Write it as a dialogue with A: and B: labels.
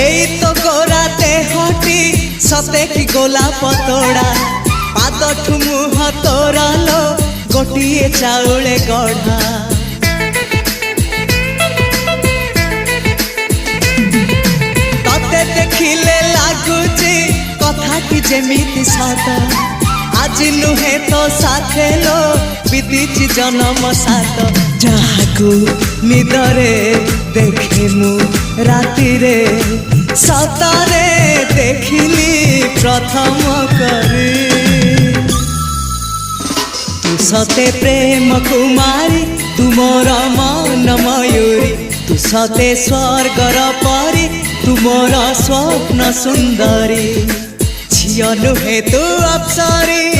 A: एई तो गोरा देहटी सते कि गोलाप तोड़ा पाद मुह तोरा लो गोटिए चाउले गढ़ा तते देखिले लागुची कथाटी जेमिति सत आज नुहे तो साथे लो बीतीची जन्म सात जहाकू निदरे देखे मु राति रे सतरे देखिली प्रथम करी तू सते प्रेम कुमारी तू मोर मन मयूरी तू सते स्वर्गर परी तू मोर स्वप्न सुंदरी झियो नुहे तू अप्सरी।